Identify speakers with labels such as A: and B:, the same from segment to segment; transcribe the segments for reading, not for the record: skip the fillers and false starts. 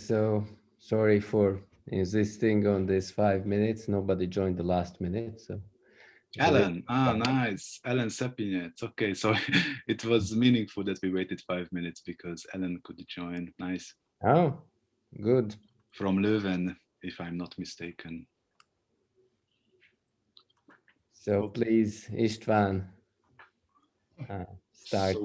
A: so sorry for insisting on this 5 minutes. Nobody joined the last minute, so.
B: Alan, nice. Alan Sepinets. Okay, so it was meaningful that we waited 5 minutes because Alan could join. Nice.
A: Oh, good.
B: From Leuven, if I'm not mistaken.
A: So please, István, start.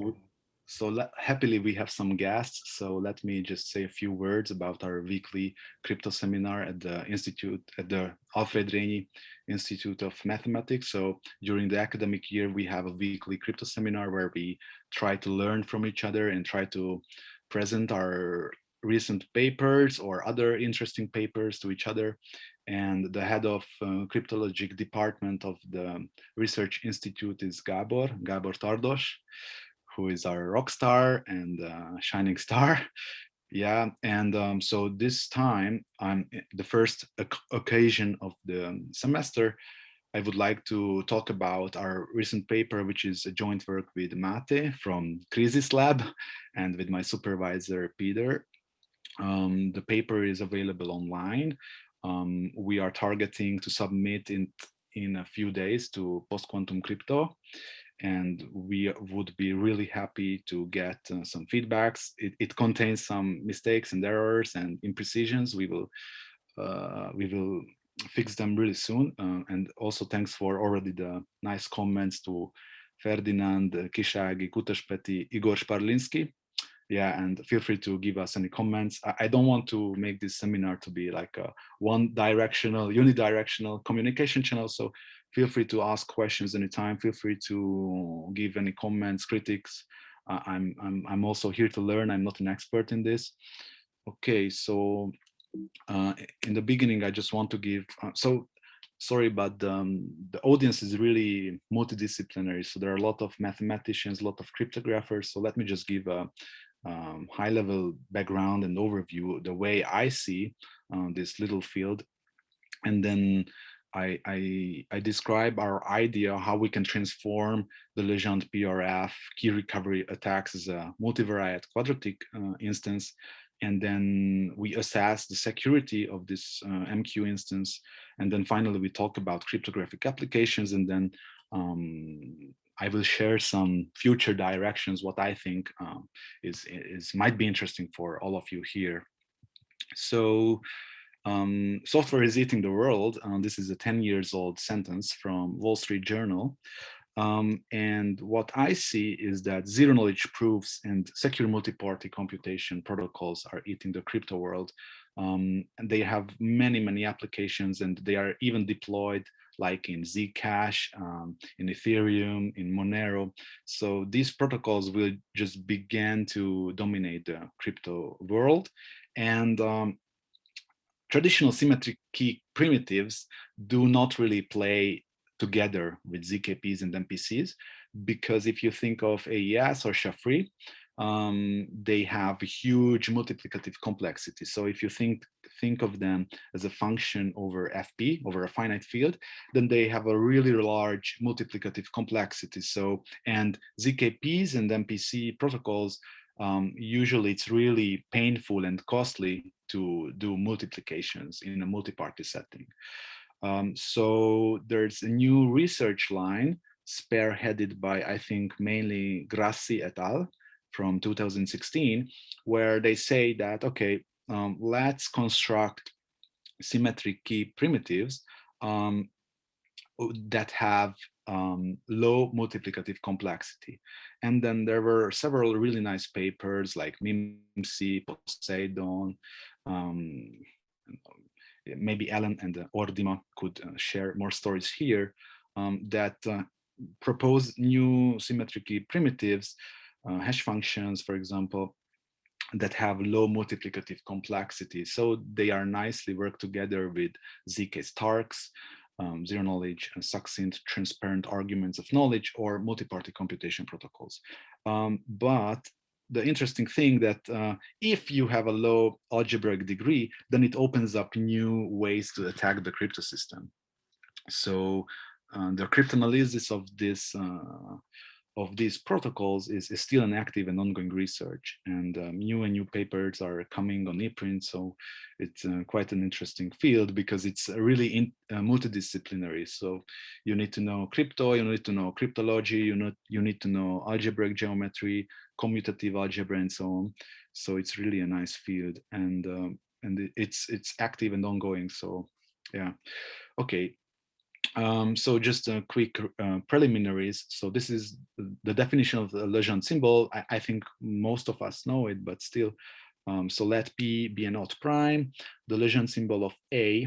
B: So happily we have some guests. So let me just say a few words about our weekly crypto seminar at the institute, at the Alfréd Rényi Institute of Mathematics. So during the academic year, we have a weekly crypto seminar where we try to learn from each other and try to present our recent papers or other interesting papers to each other. And the head of cryptologic department of the research institute is Gábor Tardos, who is our rock star and shining star. Yeah, and so this time, on the first occasion of the semester, I would like to talk about our recent paper, which is a joint work with Máté from Crisis Lab and with my supervisor, Péter. The paper is available online. We are targeting to submit in a few days to Post-Quantum Crypto, and we would be really happy to get some feedbacks. It contains some mistakes and errors and imprecisions. We will fix them really soon. And also thanks for already the nice comments to Ferdinand, Kisági, Kutaspeti, Igor Sparlinski. Yeah, and feel free to give us any comments. I don't want to make this seminar to be like a unidirectional communication channel. So feel free to ask questions anytime. Feel free to give any comments, critics. I'm also here to learn. I'm not an expert in this. Okay, so in the beginning, I just want to give. Sorry, but the audience is really multidisciplinary. So there are a lot of mathematicians, a lot of cryptographers. So let me just give a high-level background and overview, the way I see this little field, and then I describe our idea how we can transform the Legendre PRF key recovery attacks as a multivariate quadratic instance, and then we assess the security of this MQ instance, and then finally we talk about cryptographic applications, and then I will share some future directions, what I think might be interesting for all of you here. So software is eating the world. This is a 10 years old sentence from Wall Street Journal. And what I see is that zero knowledge proofs and secure multi-party computation protocols are eating the crypto world. And they have many applications, and they are even deployed like in Zcash, in Ethereum, in Monero. So these protocols will just begin to dominate the crypto world. And traditional symmetric key primitives do not really play together with ZKPs and MPCs, because if you think of AES or SHA-3, they have a huge multiplicative complexity. So if you think of them as a function over FP, over a finite field, then they have a really large multiplicative complexity. So, and ZKPs and MPC protocols, usually it's really painful and costly to do multiplications in a multi-party setting. So there's a new research line spearheaded by, I think, mainly Grassi et al. From 2016, where they say that, okay, let's construct symmetric key primitives that have low multiplicative complexity. And then there were several really nice papers like MIMC, Poseidon, maybe Alan and Ordima could share more stories here that propose new symmetric key primitives, hash functions, for example, that have low multiplicative complexity. So they are nicely work together with ZK Starks, zero knowledge, and succinct, transparent arguments of knowledge, or multi-party computation protocols. But the interesting thing that if you have a low algebraic degree, then it opens up new ways to attack the crypto system. So the cryptanalysis of this of these protocols is still an active and ongoing research, and new papers are coming on ePrint. So it's quite an interesting field because it's really multidisciplinary. So you need to know crypto, you need to know cryptology, you need to know algebraic geometry, commutative algebra, and so on. So it's really a nice field, and it's active and ongoing. So yeah, okay. So just a quick preliminaries. So this is the definition of the Legendre symbol. I think most of us know it, but still. So let P be an odd prime. The Legendre symbol of A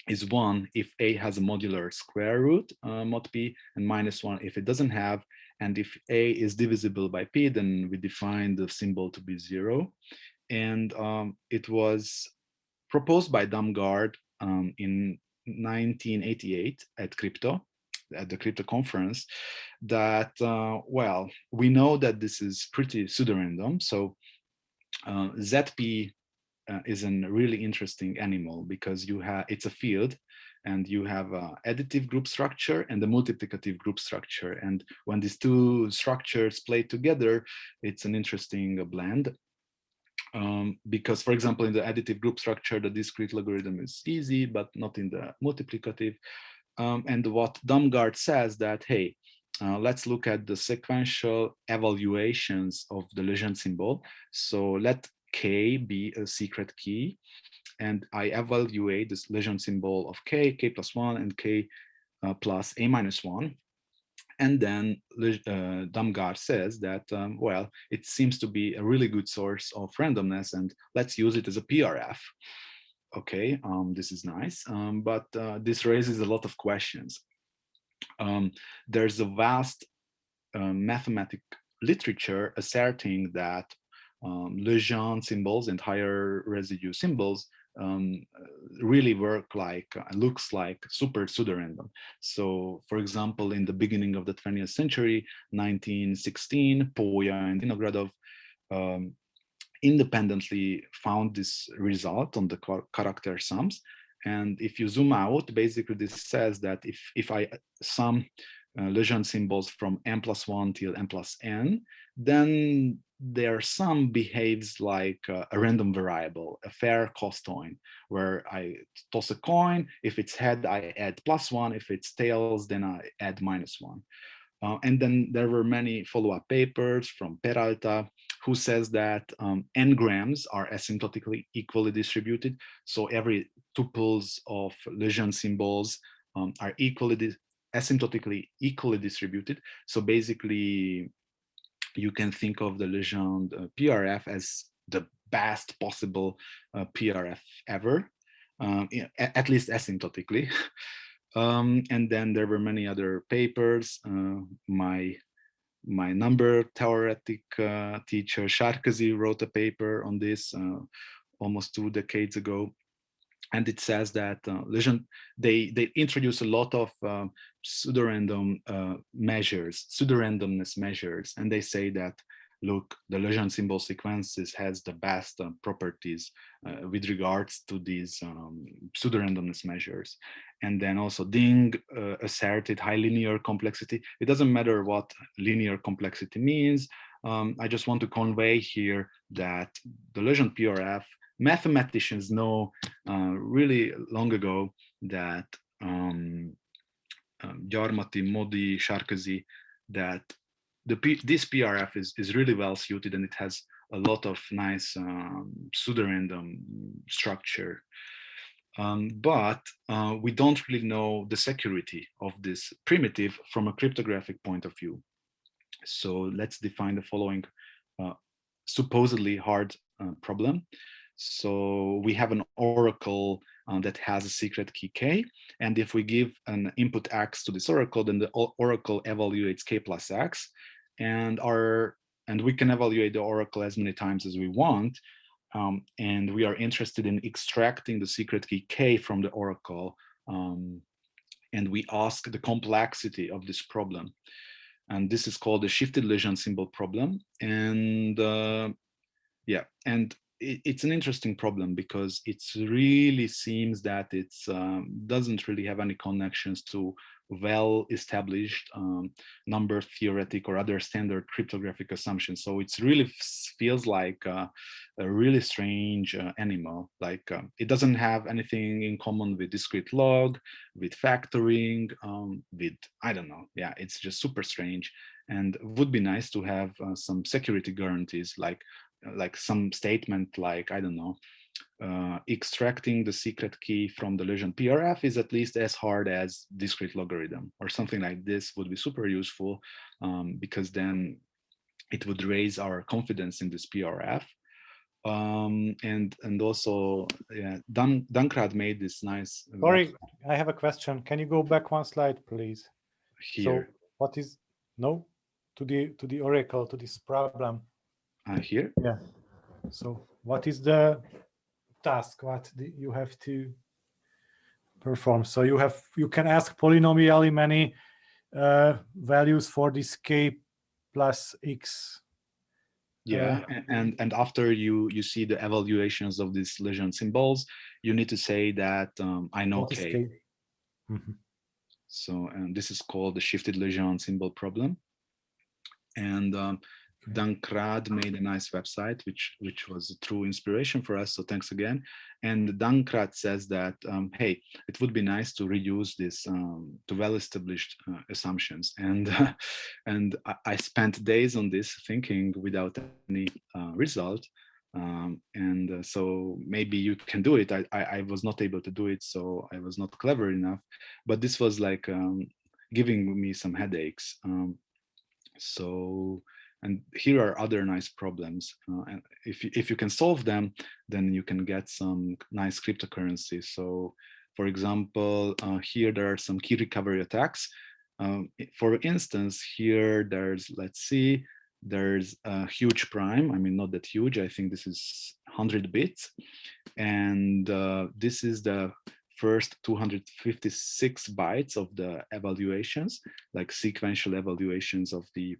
B: is 1 if A has a modular square root, mod P, and -1 if it doesn't have. And if A is divisible by P, then we define the symbol to be 0. And it was proposed by Damgaard in 1988 at the crypto conference, that well, we know that this is pretty pseudo-random. So ZP is a really interesting animal because it's a field, and you have a additive group structure and the multiplicative group structure. And when these two structures play together, it's an interesting blend. Because, for example, in the additive group structure, the discrete logarithm is easy, but not in the multiplicative. And what Damgaard says that, hey, let's look at the sequential evaluations of the Legendre symbol. So let K be a secret key, and I evaluate this Legendre symbol of K plus 1, and K plus A minus 1. And then Damgaard says that, well, it seems to be a really good source of randomness, and let's use it as a PRF. Okay, this is nice, but this raises a lot of questions. There's a vast mathematic literature asserting that Legendre symbols and higher residue symbols really work like, looks like super pseudorandom. So, for example, in the beginning of the 20th century, 1916, Poya and Vinogradov independently found this result on the character sums. And if you zoom out, basically this says that if I sum Legendre symbols from n+1 till n+n, then their sum behaves like a random variable, a fair costoin, where I toss a coin. If it's head, I add +1. If it's tails, then I add -1. And then there were many follow-up papers from Peralta, who says that n-grams are asymptotically equally distributed. So every tuples of Legendre symbols are asymptotically equally distributed. So basically, you can think of the Legendre PRF as the best possible PRF ever, at least asymptotically. And then there were many other papers. My number theoretic teacher Sarkozy wrote a paper on this almost 2 decades ago. And it says that Legendre, they introduce a lot of pseudorandom measures, pseudo-randomness measures, and they say that, look, the Legendre symbol sequences has the best properties with regards to these pseudo-randomness measures. And then also Ding asserted high linear complexity. It doesn't matter what linear complexity means. I just want to convey here that the Legendre PRF, mathematicians know really long ago that Gyarmati, Modi, Sarkozy, that this PRF is really well suited, and it has a lot of nice pseudo-random structure. But we don't really know the security of this primitive from a cryptographic point of view. So let's define the following supposedly hard problem. So we have an oracle that has a secret key K, and if we give an input X to this oracle, then the oracle evaluates K plus X, and we can evaluate the oracle as many times as we want. And we are interested in extracting the secret key K from the oracle, and we ask the complexity of this problem. And this is called the shifted Legendre symbol problem. And yeah, and it's an interesting problem because it really seems that it doesn't really have any connections to well-established number theoretic or other standard cryptographic assumptions. So it's really feels like a really strange animal. Like it doesn't have anything in common with discrete log, with factoring, with, I don't know. Yeah, it's just super strange, and would be nice to have some security guarantees, like some statement like, I don't know, extracting the secret key from the Legendre PRF is at least as hard as discrete logarithm, or something like this would be super useful, because then it would raise our confidence in this PRF. And also, yeah, Dankrad made this nice.
C: Sorry, I have a question. Can you go back one slide, please?
B: Here.
C: So what is to the oracle, to this problem?
B: Here.
C: Yeah. So what is the task? What you have to perform? So you can ask polynomially many values for this k plus x.
B: Yeah, and after you see the evaluations of these Legendre symbols, you need to say that I know k.
C: Mm-hmm.
B: So, and this is called the shifted Legendre symbol problem. And Dankrad made a nice website, which was a true inspiration for us. So thanks again. And Dankrad says that, hey, it would be nice to reuse this to well-established assumptions. And I spent days on this thinking without any result. So maybe you can do it. I was not able to do it, so I was not clever enough. But this was like giving me some headaches. So, and here are other nice problems. And if you can solve them, then you can get some nice cryptocurrency. So, for example, here there are some key recovery attacks. For instance, here there's, let's see, there's a huge prime. I mean, not that huge. I think this is 100 bits. And this is the first 256 bytes of the evaluations, like sequential evaluations of the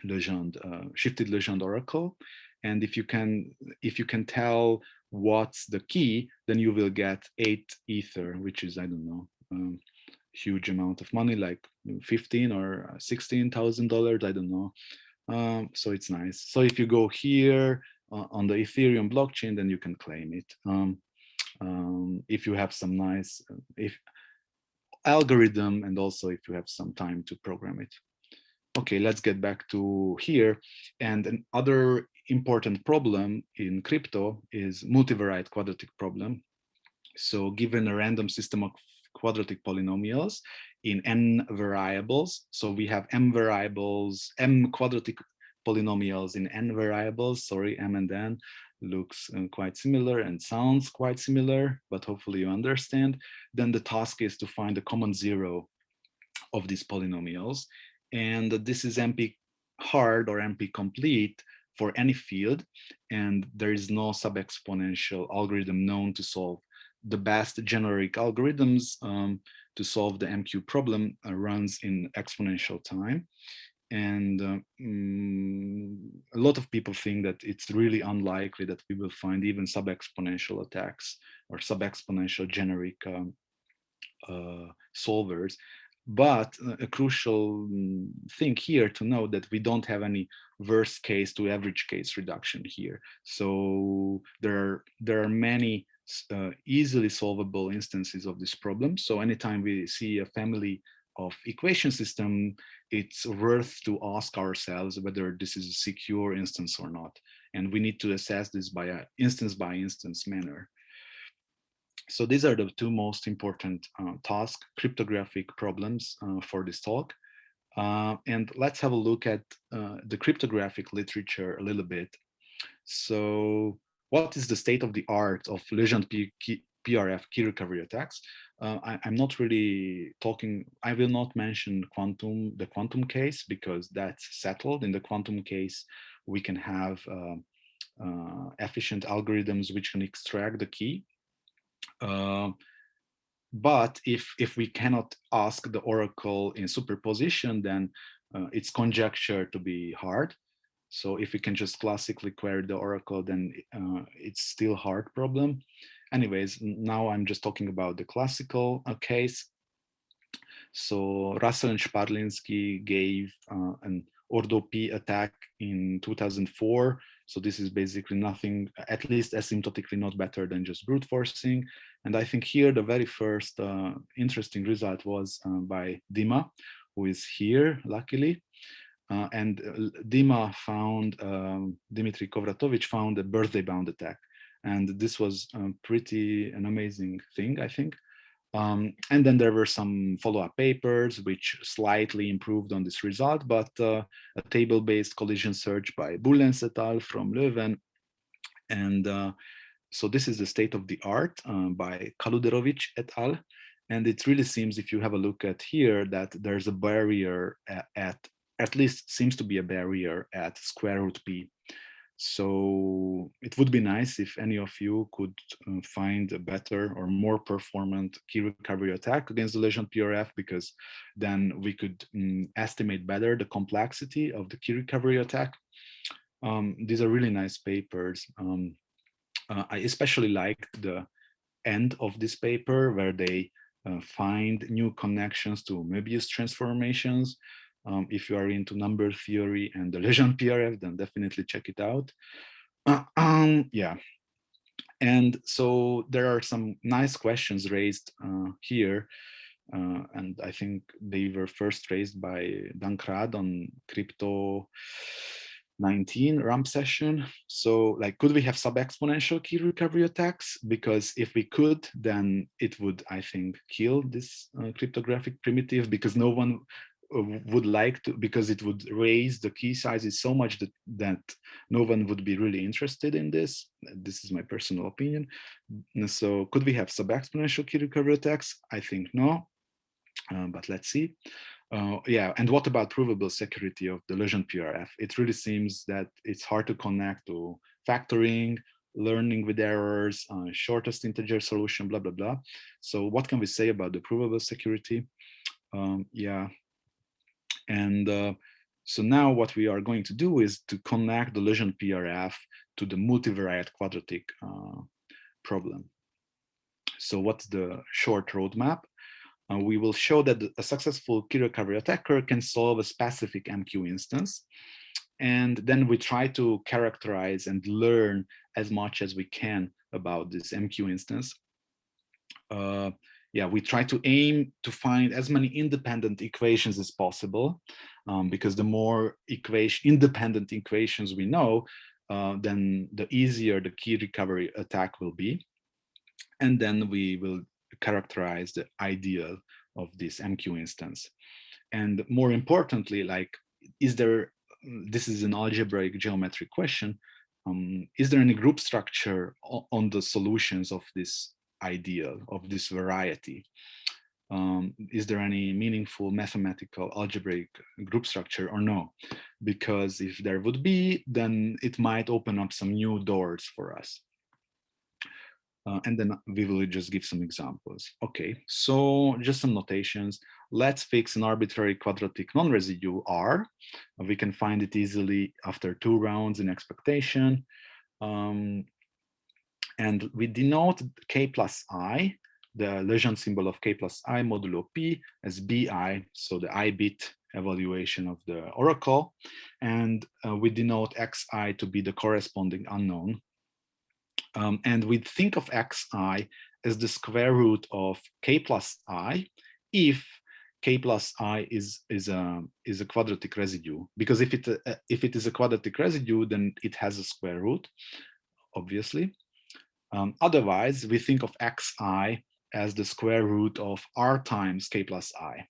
B: Legendre, shifted Legendre oracle. And if you can tell what's the key, then you will get 8 ether, which is, I don't know, huge amount of money, like 15 or $16,000, I don't know. So it's nice. So if you go here on the Ethereum blockchain, then you can claim it. If you have some nice algorithm, and also if you have some time to program it. Okay, let's get back to here. And another important problem in crypto is multivariate quadratic problem. So given a random system of quadratic polynomials in n variables, so we have m variables, m quadratic polynomials in n variables, sorry, m and n looks quite similar and sounds quite similar, but hopefully you understand. Then the task is to find the common zero of these polynomials. And this is NP hard or NP complete for any field. And there is no sub-exponential algorithm known to solve. The best generic algorithms to solve the MQ problem runs in exponential time. And a lot of people think that it's really unlikely that we will find even sub-exponential attacks or sub-exponential generic solvers. But a crucial thing here to know that we don't have any worst case to average case reduction here. So there are many easily solvable instances of this problem. So anytime we see a family of equation system, it's worth to ask ourselves whether this is a secure instance or not. And we need to assess this by instance manner. So these are the two most important cryptographic problems for this talk. And let's have a look at the cryptographic literature a little bit. So what is the state of the art of Legendre PRF key recovery attacks? I'm not really talking, I will not mention the quantum case, because that's settled. In the quantum case, we can have efficient algorithms which can extract the key. But if we cannot ask the oracle in superposition, then it's conjecture to be hard. So if we can just classically query the oracle, then it's still hard problem. Anyways, now I'm just talking about the classical case. So Russell and Sparlinski gave an Ordo P attack in 2004. So this is basically nothing, at least asymptotically not better than just brute forcing. And I think here the very first interesting result was by Dima, who is here, luckily. And Dima found, Dmitry Kovratovich found a birthday bound attack. And this was pretty an amazing thing, I think. And then there were some follow-up papers which slightly improved on this result, but a table-based collision search by Bullens et al. From Leuven. And so this is the state of the art by Kaluderovich et al. And it really seems, if you have a look at here, that there's a barrier at least seems to be a barrier at square root p. So it would be nice if any of you could find a better or more performant key recovery attack against the Legendre PRF, because then we could estimate better the complexity of the key recovery attack. These are really nice papers. I especially liked the end of this paper where they find new connections to Möbius transformations. If you are into number theory and the Legendre PRF, then definitely check it out. Yeah. And so there are some nice questions raised here. And I think they were first raised by Dankrad on Crypto 19 ramp session. So like, could we have sub-exponential key recovery attacks? Because if we could, then it would, I think, kill this cryptographic primitive, because no one would like to, because it would raise the key sizes so much that no one would be really interested in this. This is my personal opinion. So could we have sub-exponential key recovery attacks? I think no, but let's see. Yeah, and what about provable security of the Legendre PRF? It really seems that it's hard to connect to factoring, learning with errors, shortest integer solution, blah, blah, blah. So what can we say about the provable security? Yeah. And so now what we are going to do is to connect the Legendre PRF to the multivariate quadratic problem. So what's the short roadmap? We will show that a successful key recovery attacker can solve a specific MQ instance. And then we try to characterize and learn as much as we can about this MQ instance. Yeah, we try to aim to find as many independent equations as possible, because the more independent equations we know, then the easier the key recovery attack will be. And then we will characterize the ideal of this MQ instance. And more importantly, like, this is an algebraic geometric question, is there any group structure on the solutions of this ideal, of this variety? Is there any meaningful mathematical algebraic group structure or no? Because if there would be, then it might open up some new doors for us. And then we will just give some examples. Okay, so just some notations. Let's fix an arbitrary quadratic non-residue R. We can find it easily after 2 rounds in expectation. And we denote K plus I, the Legendre symbol of K plus I modulo P, as BI, so the I bit evaluation of the oracle. And we denote Xi to be the corresponding unknown. And we think of Xi as the square root of K plus I if K plus I is a quadratic residue. Because if it is a quadratic residue, then it has a square root, obviously. Otherwise, we think of Xi as the square root of R times K plus I.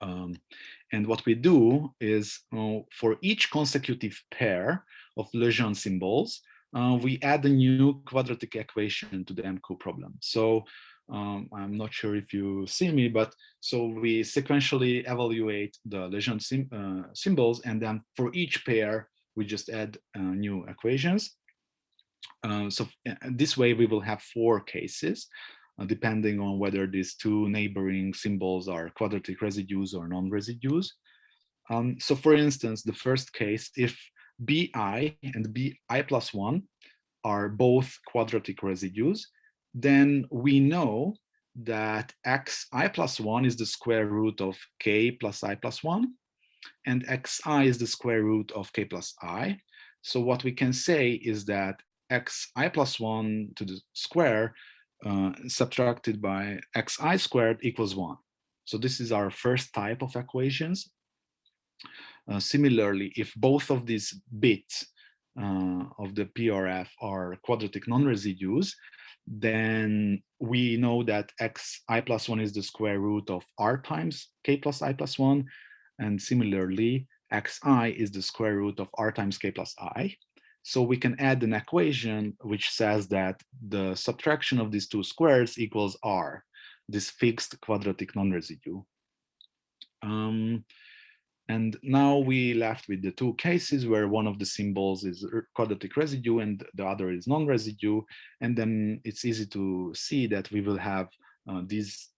B: And what we do is, for each consecutive pair of Legendre symbols, we add a new quadratic equation to the MQ problem. So I'm not sure if you see me, but so we sequentially evaluate the Legendre symbols, and then for each pair, we just add new equations. So this way we will have 4 cases, depending on whether these 2 neighboring symbols are quadratic residues or non-residues. So for instance, the first case, if bi and bi plus 1 are both quadratic residues, then we know that xi plus 1 is the square root of k plus I plus 1, and xi is the square root of k plus I. So what we can say is that xi plus 1 to the square subtracted by xi squared equals 1. So this is our first type of equations. Similarly, if both of these bits of the PRF are quadratic non-residues, then we know that xi plus 1 is the square root of r times k plus I plus 1, and similarly, xi is the square root of r times k plus I. So we can add an equation which says that the subtraction of these two squares equals r, this fixed quadratic non-residue. And now we left with the two cases where one of the symbols is quadratic residue and the other is non-residue. And then it's easy to see that we will have these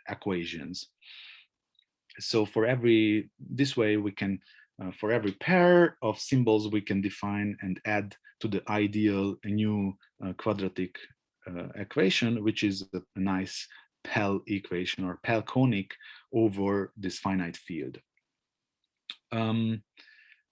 B: equations. So for this way we can, for every pair of symbols, we can define and add to the ideal a new quadratic equation, which is a nice Pell equation or Pell conic over this finite field.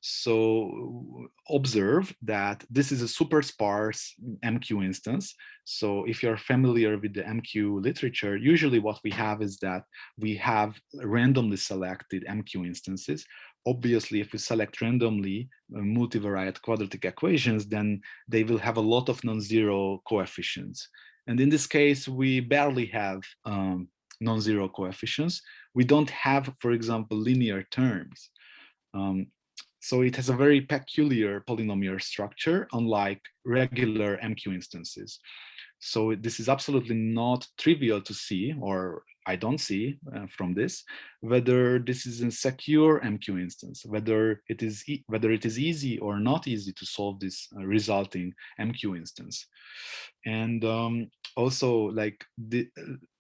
B: So observe that this is a super sparse MQ instance. So if you're familiar with the MQ literature, usually what we have is that we have randomly selected MQ instances. Obviously, if we select randomly multivariate quadratic equations, then they will have a lot of non-zero coefficients. And in this case, we barely have non-zero coefficients. We don't have, for example, linear terms. So it has a very peculiar polynomial structure, unlike regular MQ instances. So this is absolutely not trivial to see, or I don't see from this, whether this is a secure MQ instance, whether it is easy or not easy to solve this resulting MQ instance. And also, like,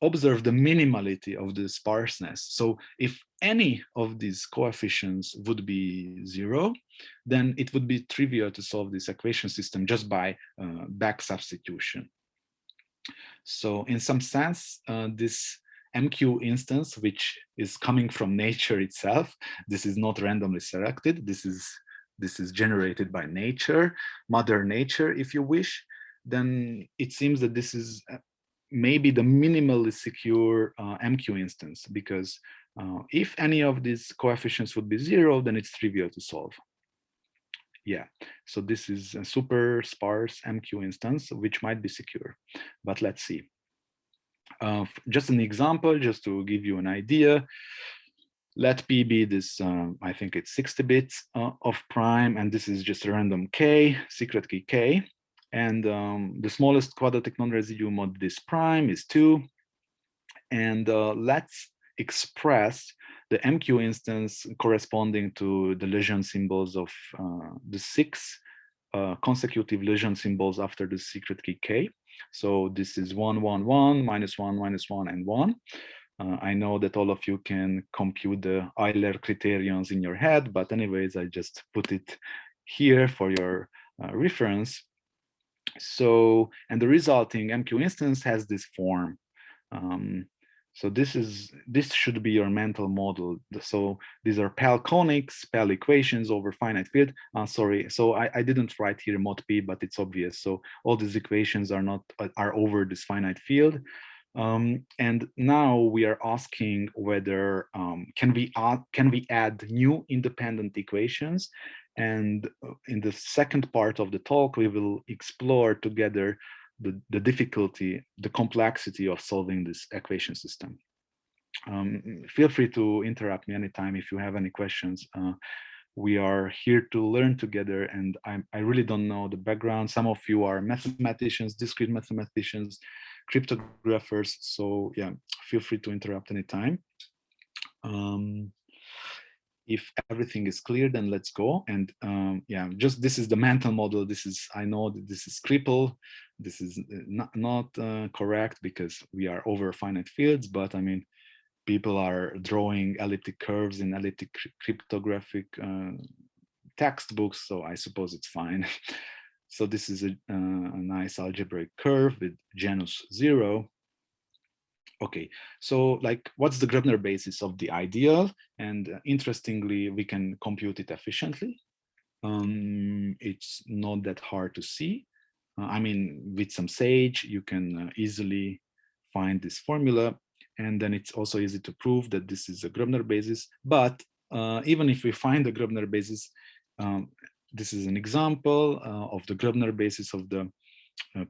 B: observe the minimality of the sparseness. So if any of these coefficients would be 0, then it would be trivial to solve this equation system just by back substitution. So in some sense, this MQ instance, which is coming from nature itself, this is not randomly selected, this is generated by nature, Mother Nature, if you wish, then it seems that this is maybe the minimally secure MQ instance, because if any of these coefficients would be 0, then it's trivial to solve. Yeah, so this is a super sparse MQ instance, which might be secure, but let's see. Just an example, just to give you an idea. Let P be this, I think it's 60 bits of prime, and this is just a random K, secret key K. And the smallest quadratic non-residue mod this prime is 2. And let's express the MQ instance corresponding to the Legendre symbols of the 6 consecutive Legendre symbols after the secret key K. So this is 1, 1, 1, -1, -1, and 1. I know that all of you can compute the Euler criterions in your head, but anyways, I just put it here for your reference. So, and the resulting MQ instance has this form. So this should be your mental model. So these are Pell conics, Pell equations over finite field. Sorry, so I didn't write here mod P, but it's obvious. So all these equations are over this finite field. And now we are asking whether can we add new independent equations. And in the second part of the talk, we will explore together the difficulty, the complexity of solving this equation system. Feel free to interrupt me anytime if you have any questions. We are here to learn together, and I really don't know the background. Some of you are mathematicians, discrete mathematicians, cryptographers, so yeah, feel free to interrupt anytime. If everything is clear, then let's go. And yeah, just this is the mental model. This is, I know that this is cripple. This is not correct because we are over finite fields, but I mean, people are drawing elliptic curves in elliptic cryptographic textbooks, so I suppose it's fine. So this is a nice algebraic curve with genus 0. Okay, so like what's the Gröbner basis of the ideal? And interestingly, we can compute it efficiently. It's not that hard to see. I mean, with some sage, you can easily find this formula. And then it's also easy to prove that this is a Gröbner basis. But even if we find the Gröbner basis, this is an example of the Gröbner basis of the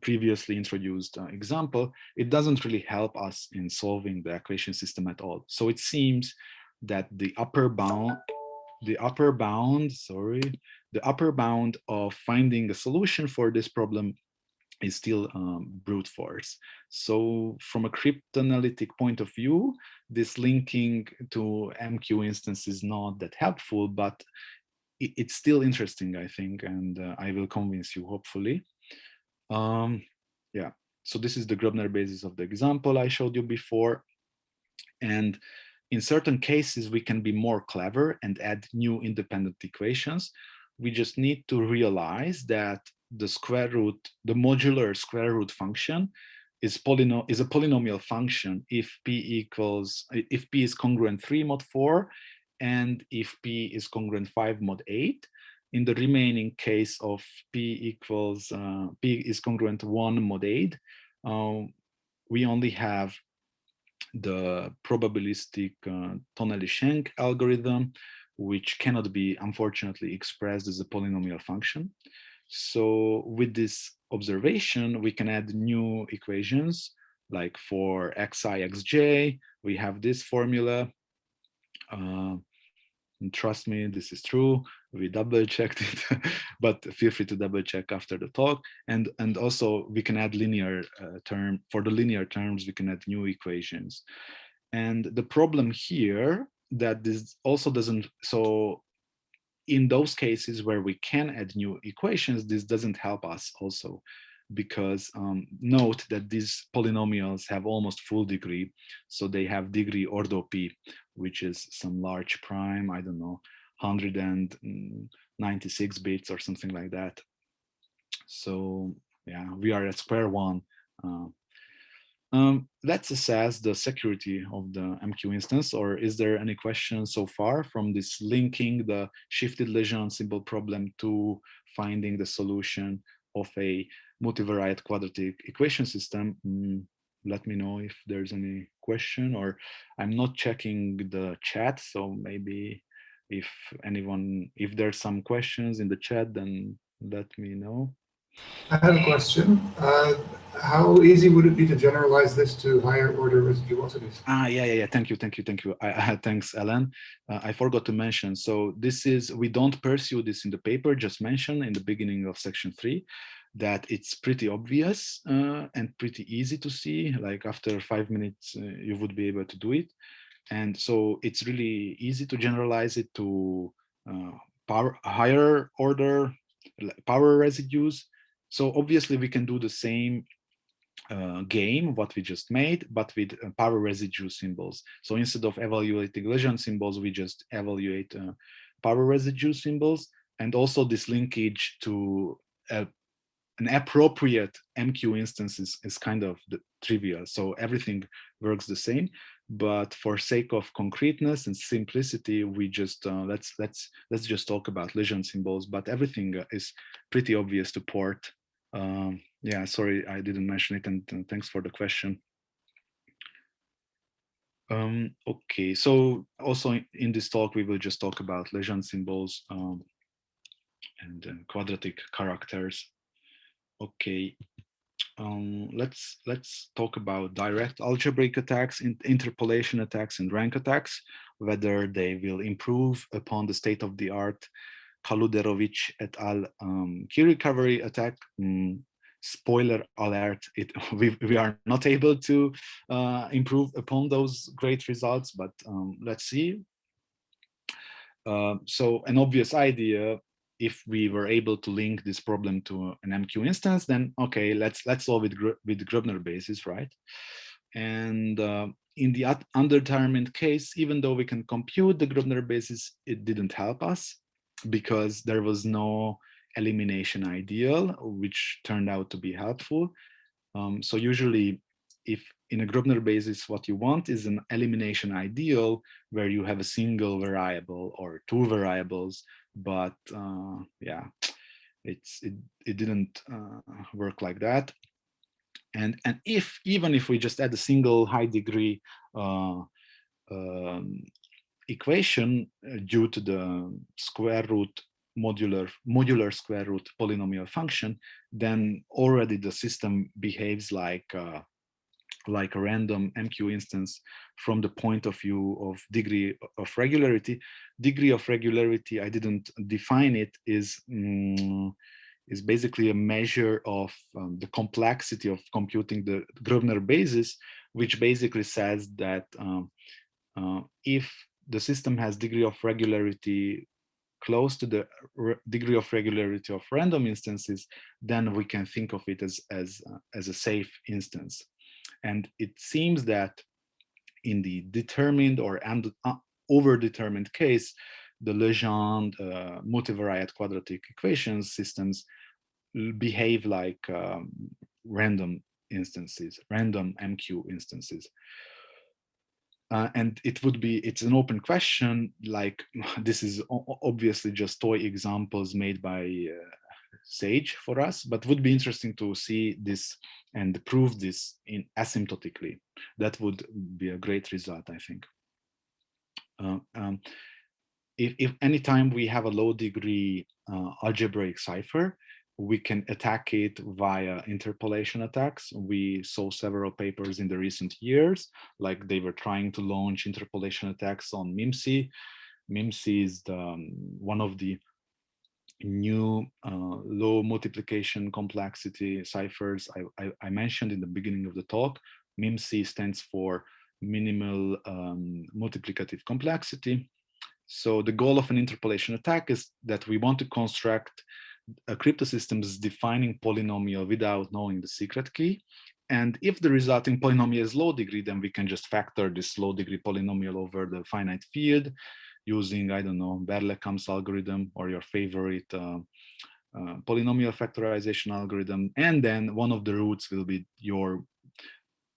B: previously introduced example. It doesn't really help us in solving the equation system at all. So it seems that the upper bound of finding a solution for this problem is still brute force. So from a cryptanalytic point of view, this linking to MQ instance is not that helpful, but it's still interesting, I think, and I will convince you, hopefully. Yeah, so this is the Gröbner basis of the example I showed you before. And in certain cases, we can be more clever and add new independent equations. We just need to realize that the modular square root function is a polynomial function if p is congruent 3 mod 4 and if p is congruent 5 mod 8. In the remaining case of p is congruent 1 mod 8, we only have the probabilistic Tonelli-Schenck algorithm, which cannot be unfortunately expressed as a polynomial function. So with this observation, we can add new equations, like for xi, xj, we have this formula. And trust me, this is true. We double checked it, but feel free to double check after the talk. And also we can add linear for the linear terms, we can add new equations. And the problem here that this also doesn't, so in those cases where we can add new equations, this doesn't help us also, because note that these polynomials have almost full degree. So they have degree ordo p, which is some large prime, I don't know, 196 bits or something like that. So yeah, we are at square one. Let's assess the security of the MQ instance, or is there any questions so far from this linking the shifted Legendre symbol problem to finding the solution of a multivariate quadratic equation system? Let me know if there's any question, or I'm not checking the chat, so maybe if there's some questions in the chat, then let me know.
D: I have a question. How easy would it be to generalize this to higher order residuosities?
B: Yeah. Thank you. Thanks, Alan. I forgot to mention. So this is, we don't pursue this in the paper, just mention in the beginning of section 3 that it's pretty obvious and pretty easy to see. Like after 5 minutes, you would be able to do it. And so it's really easy to generalize it to higher order power residues. So obviously we can do the same game, what we just made, but with power residue symbols. So instead of evaluating Legendre symbols, we just evaluate power residue symbols. And also this linkage to an appropriate MQ instance is kind of trivial. So everything works the same. But for sake of concreteness and simplicity, we just let's just talk about Legendre symbols. But everything is pretty obvious to port. Yeah, sorry, I didn't mention it, and thanks for the question. Okay, so also in this talk, we will just talk about Legendre symbols and quadratic characters. Okay, let's talk about direct algebraic attacks, interpolation attacks, and rank attacks, whether they will improve upon the state-of-the-art Kaluderovich et al. Key recovery attack. Spoiler alert, we are not able to improve upon those great results, but let's see. So an obvious idea, if we were able to link this problem to an MQ instance, then okay, let's solve it with Gröbner basis, right? And in the undetermined case, even though we can compute the Gröbner basis, it didn't help us. because there was no elimination ideal, which turned out to be helpful. So usually, if in a Gröbner-basis, what you want is an elimination ideal where you have a single variable or two variables, but yeah, it didn't work like that. And even if we just add a single high degree equation due to the square root modular square root polynomial function, then already the system behaves like a random MQ instance from the point of view of degree of regularity. Degree of regularity, I didn't define it, is basically a measure of the complexity of computing the Gröbner-basis, which basically says that if the system has degree of regularity close to the degree of regularity of random instances, then we can think of it as a safe instance. And it seems that in the determined or overdetermined case, the Legendre multivariate quadratic equations systems behave like random instances, random MQ instances. And it's an open question, like this is obviously just toy examples made by Sage for us, but would be interesting to see this and prove this asymptotically. That would be a great result, I think. If anytime we have a low degree algebraic cipher, we can attack it via interpolation attacks. We saw several papers in the recent years, like they were trying to launch interpolation attacks on MIMC. MIMC is one of the new low multiplication complexity ciphers I mentioned in the beginning of the talk. MIMC stands for minimal multiplicative complexity. So the goal of an interpolation attack is that we want to construct a cryptosystem's defining polynomial without knowing the secret key. And if the resulting polynomial is low degree, then we can just factor this low degree polynomial over the finite field using, I don't know, Berle-Kamp's algorithm or your favorite polynomial factorization algorithm. And then one of the roots will be your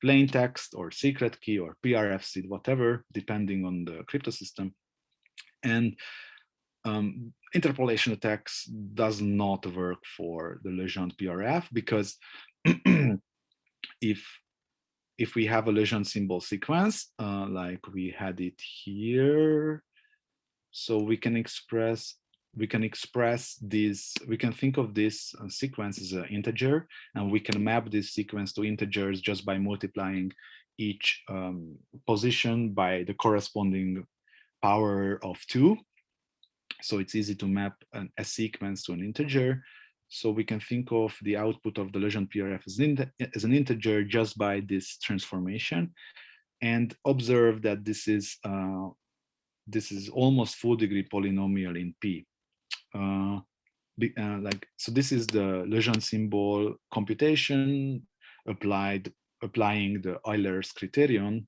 B: plain text or secret key or PRF seed, whatever, depending on the cryptosystem. And interpolation attacks does not work for the Legendre PRF because if we have a Legendre symbol sequence, like we had it here, so we can express this, we can think of this sequence as an integer, and we can map this sequence to integers just by multiplying each position by the corresponding power of 2. So it's easy to map a sequence to an integer. So we can think of the output of the Legendre PRF as an integer just by this transformation, and observe that this is almost full degree polynomial in P. So this is the Legendre symbol computation applying the Euler's criterion.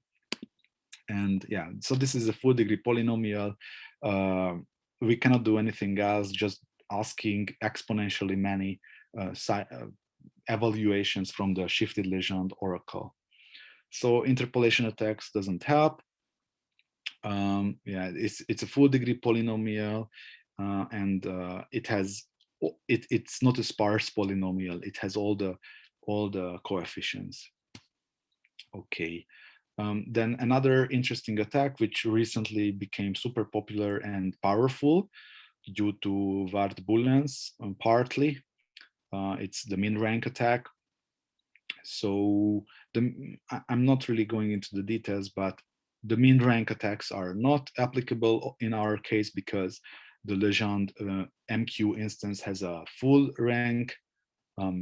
B: And yeah, so this is a full degree polynomial. We cannot do anything else, just asking exponentially many evaluations from the shifted Legendre oracle. So interpolation attacks doesn't help. Yeah, it's a full degree polynomial, and it's not a sparse polynomial. It has all the coefficients. Okay. Then another interesting attack, which recently became super popular and powerful due to Ward booleans, partly, it's the MinRank attack. So I'm not really going into the details, but the MinRank attacks are not applicable in our case because the Legendre MQ instance has a full rank.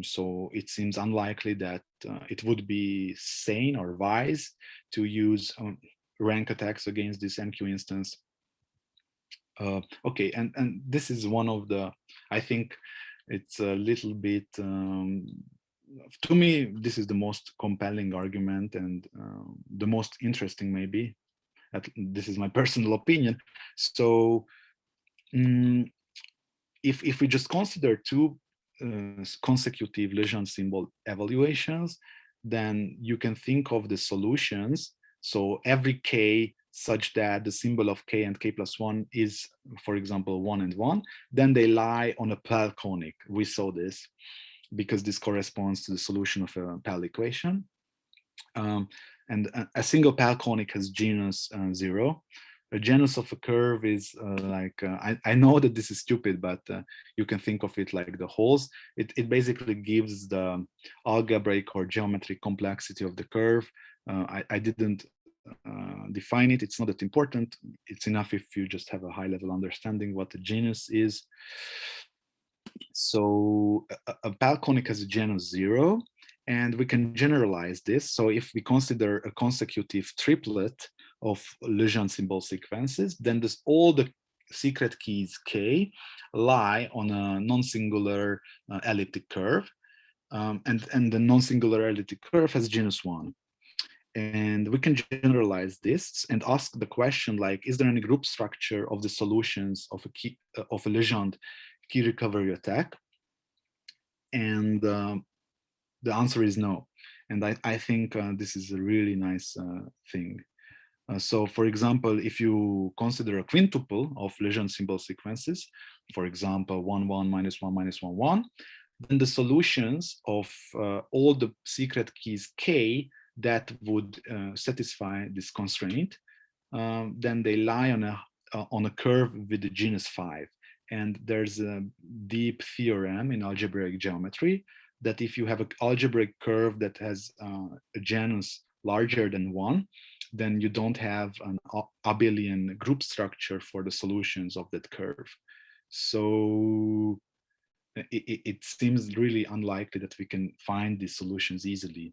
B: So it seems unlikely that it would be sane or wise to use rank attacks against this MQ instance. Okay, and this is one of the, I think it's a little bit, to me, this is the most compelling argument and the most interesting maybe. This is my personal opinion. So if we just consider two consecutive Legendre symbol evaluations, then you can think of the solutions. So every k such that the symbol of k and k+1 is, for example, 1 and 1, then they lie on a Pell conic. We saw this because this corresponds to the solution of a Pell equation. And a single Pell conic has genus 0. A genus of a curve is I know that this is stupid, but you can think of it like the holes. It basically gives the algebraic or geometric complexity of the curve. I didn't define it. It's not that important. It's enough if you just have a high level understanding what the genus is. So a Pell conic has a genus 0, and we can generalize this. So if we consider a consecutive triplet of Legendre symbol sequences, then all the secret keys k lie on a non-singular elliptic curve, and the non-singular elliptic curve has genus 1. And we can generalize this and ask the question, like, is there any group structure of the solutions of a Legendre key recovery attack? And the answer is no. And I think this is a really nice thing. So for example, if you consider a quintuple of Legendre symbol sequences, for example, 1, 1, -1, -1, 1, then the solutions of all the secret keys k that would satisfy this constraint, then they lie on a curve with the genus 5. And there's a deep theorem in algebraic geometry that if you have an algebraic curve that has a genus larger than 1, then you don't have an abelian group structure for the solutions of that curve. So it seems really unlikely that we can find these solutions easily.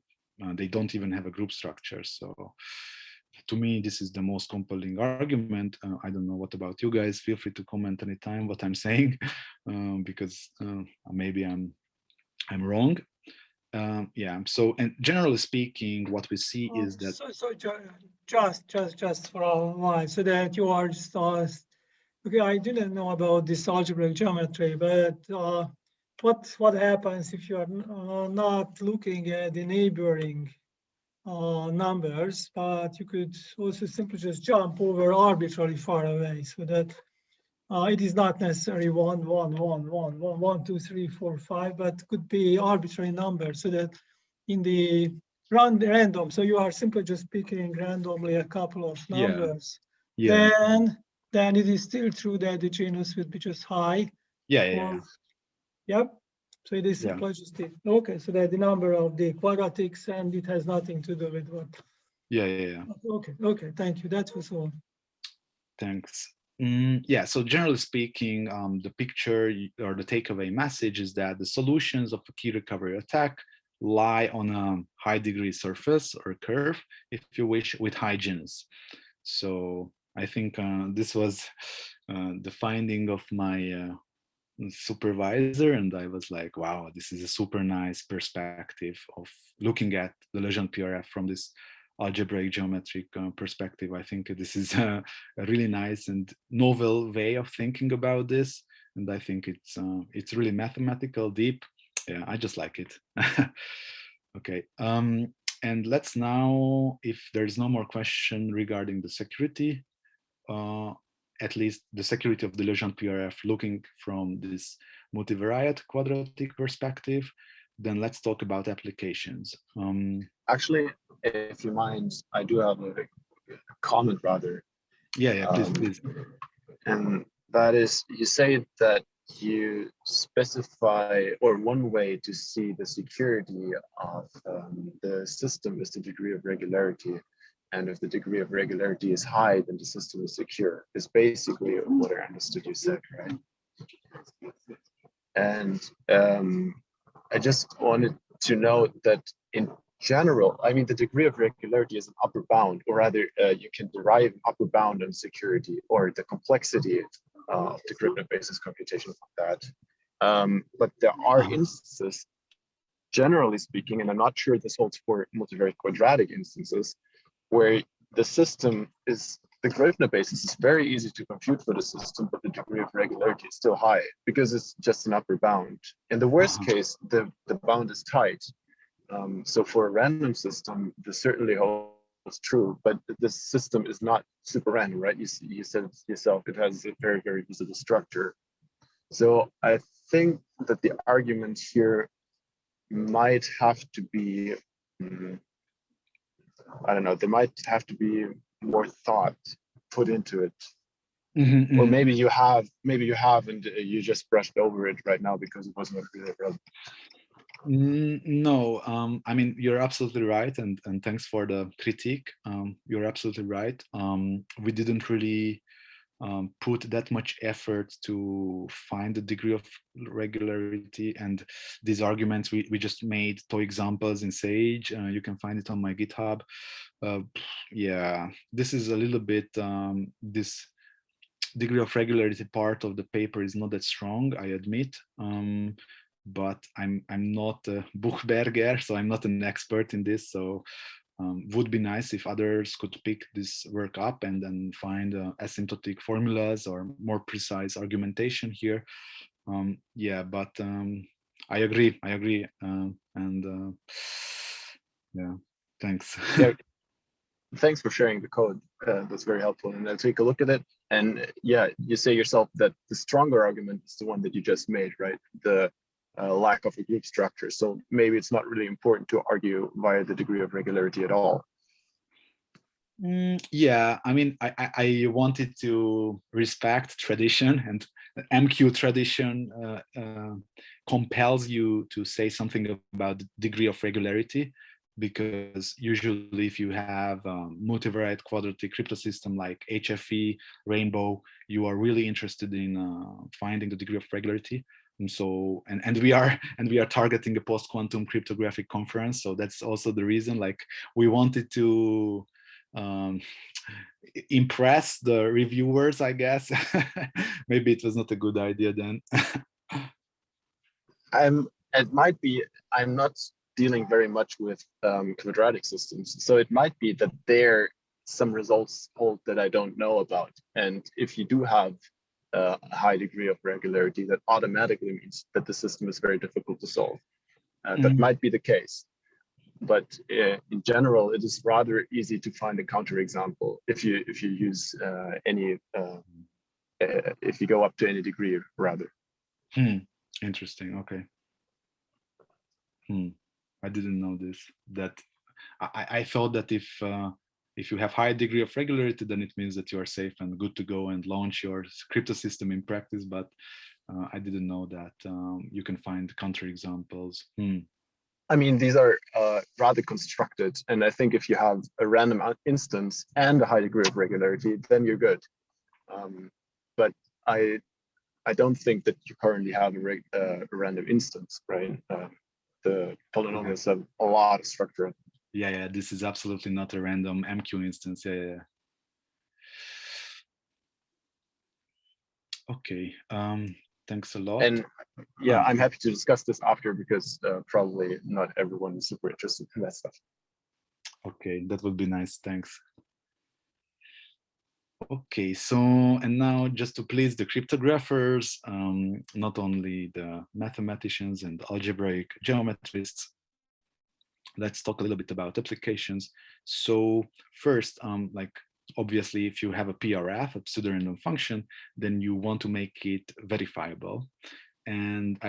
B: They don't even have a group structure. So to me, this is the most compelling argument. I don't know what about you guys. Feel free to comment anytime what I'm saying, because maybe I'm wrong. Yeah. So, and generally speaking, what we see is that.
E: So just for a while, so that you are just okay. I didn't know about this algebraic geometry, but what happens if you are not looking at the neighboring numbers, but you could also simply just jump over arbitrarily far away, so that it is not necessarily 1, 1, 1, 1, 1, 1, 2, 3, 4, 5, but could be arbitrary numbers, so that in the random, so you are simply just picking randomly a couple of numbers.
B: Yeah.
E: Then it is still true that the genus would be just high.
B: Yeah.
E: Yep. So it is simply just the, okay, so that the number of the quadratics, and it has nothing to do with what.
B: Yeah.
E: Okay, thank you. That was all.
B: Thanks. Yeah, so generally speaking, the picture or the takeaway message is that the solutions of a key recovery attack lie on a high degree surface or curve, if you wish, with high genus. So I think this was the finding of my supervisor, and I was like, wow, this is a super nice perspective of looking at the Legendre PRF from this algebraic geometric perspective. I think this is a really nice and novel way of thinking about this, and I think it's really mathematical, deep. Yeah, I just like it. Okay, and let's now, if there's no more question regarding the security, at least the security of the Legendre PRF, looking from this multivariate quadratic perspective, then let's talk about applications.
F: Actually, if you mind, I do have a comment rather.
B: Yeah, please.
F: And that is, you say that you specify, or one way to see the security of the system is the degree of regularity. And if the degree of regularity is high, then the system is secure. Is basically what I understood you said, right? And I just wanted to note that in general, I mean, the degree of regularity is an upper bound, or rather, you can derive an upper bound on security or the complexity of the Gröbner-basis computation of that. But there are instances, generally speaking, and I'm not sure this holds for multivariate quadratic instances, where the system is the Gröbner-basis is very easy to compute for the system, but the degree of regularity is still high because it's just an upper bound. In the worst case, the bound is tight. So for a random system, this certainly holds true, but the system is not super random, right? You said it yourself, it has a very, very visible structure. So I think that the argument here might have to be, I don't know, there might have to be more thought put into it. Or maybe you have, and you just brushed over it right now because it wasn't really relevant.
B: No, I mean, you're absolutely right, and thanks for the critique. You're absolutely right. We didn't really put that much effort to find the degree of regularity, and these arguments we just made two examples in Sage. You can find it on my GitHub. Yeah, this is a little bit this degree of regularity part of the paper is not that strong, I admit. But I'm not a Buchberger, so I'm not an expert in this. So would be nice if others could pick this work up and then find asymptotic formulas or more precise argumentation here. Yeah, but I agree. And yeah, thanks.
F: Yeah, thanks for sharing the code. That's very helpful, and I'll take a look at it. And yeah, you say yourself that the stronger argument is the one that you just made, right? The lack of a group structure. So maybe it's not really important to argue via the degree of regularity at all.
B: Yeah, I mean, I wanted to respect tradition, and MQ tradition compels you to say something about the degree of regularity, because usually if you have multivariate quadratic cryptosystem like HFE, Rainbow, you are really interested in finding the degree of regularity. And so, and we are targeting a post-quantum cryptographic conference. So that's also the reason, like, we wanted to impress the reviewers, I guess. Maybe it was not a good idea then.
F: It might be, I'm not dealing very much with quadratic systems. So it might be that there some results hold that I don't know about. And if you do have a high degree of regularity, that automatically means that the system is very difficult to solve. That might be the case. But in general, it is rather easy to find a counterexample if you use if you go up to any degree, rather.
B: Interesting. Okay. I didn't know this. That I thought that if you have high degree of regularity, then it means that you are safe and good to go and launch your crypto system in practice. But I didn't know that you can find counterexamples.
F: I mean, these are rather constructed, and I think if you have a random instance and a high degree of regularity, then you're good. But I don't think that you currently have a random instance, right? The polynomials have a lot of structure.
B: Yeah, this is absolutely not a random MQ instance. Yeah. Okay, thanks a lot.
F: And yeah, I'm happy to discuss this after, because probably not everyone is super interested in that stuff.
B: Okay, that would be nice, thanks. Okay, so, and now just to please the cryptographers, not only the mathematicians and algebraic geometrists, let's talk a little bit about applications. So first, like, obviously, if you have a PRF, a pseudo-random function, then you want to make it verifiable. And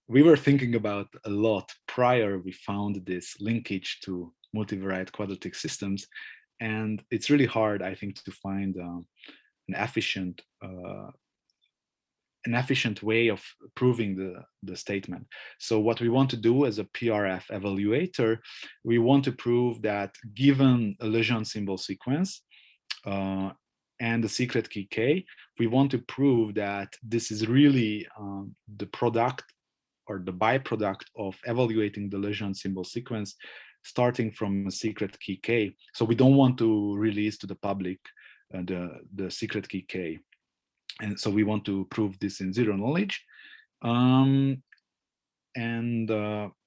B: we were thinking about a lot prior we found this linkage to multivariate quadratic systems. And it's really hard, I think, to find an efficient way of proving the statement. So what we want to do as a PRF evaluator, we want to prove that given a Legendre symbol sequence and the secret key K, we want to prove that this is really the product or the byproduct of evaluating the Legendre symbol sequence starting from a secret key K. So we don't want to release to the public the secret key K. And so we want to prove this in zero knowledge.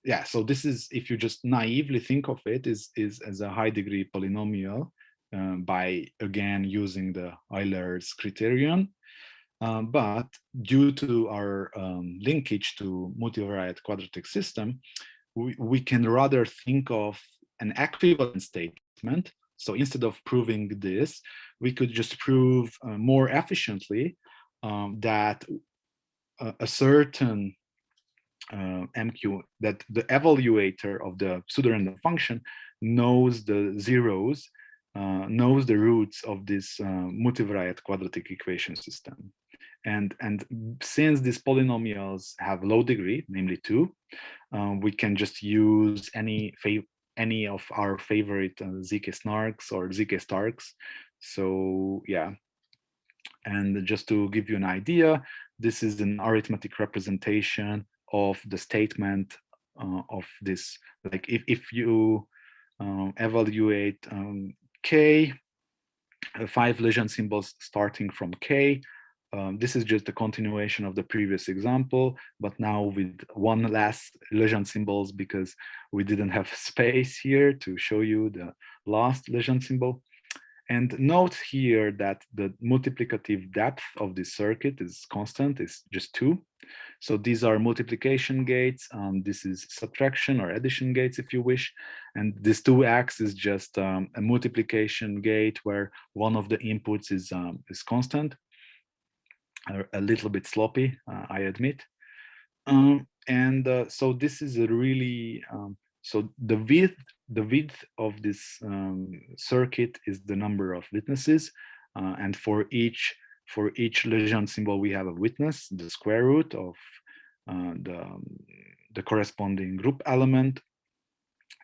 B: Yeah, so this is, if you just naively think of it, is as a high degree polynomial by again using the Euler's criterion. But due to our linkage to multivariate quadratic system, we can rather think of an equivalent statement. So instead of proving this, we could just prove more efficiently that a certain MQ, that the evaluator of the pseudorandom function knows the zeros, knows the roots of this multivariate quadratic equation system. And since these polynomials have low degree, namely 2, we can just use any of our favorite ZK snarks or ZK starks. So yeah, and just to give you an idea, this is an arithmetic representation of the statement of this. Like if you evaluate K, 5 Legendre symbols starting from K, this is just a continuation of the previous example, but now with one less Legendre symbols because we didn't have space here to show you the last Legendre symbol. And note here that the multiplicative depth of this circuit is constant, is just 2. So these are multiplication gates. This is subtraction or addition gates, if you wish. And this 2x is just a multiplication gate where one of the inputs is constant. A little bit sloppy, I admit. So this is a really, so the width of this circuit is the number of witnesses, and for each Legendre symbol we have a witness, the square root of the corresponding group element.